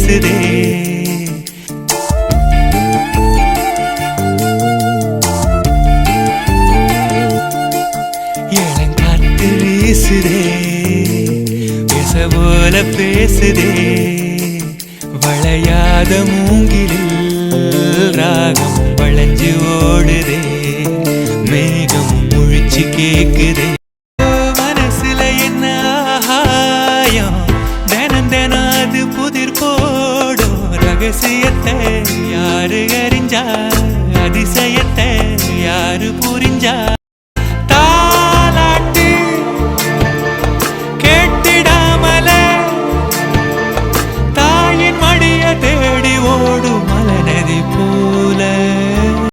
பேசுதே. இளங்காத்து வீசுதே, பேச போல பேசுதே. வளையாத மூங்கிலில் ராகம் வளைஞ்சு ஓடுதே. மேகம் முழிச்சு கேக்குதே. மனசுல என்ன ஆகாயம், தினம் தினம் அது புதிர் போடும். ரகசியத்தை யாரு அறிஞ்சா, அதிசயத்தை யாரு புரிஞ்சா.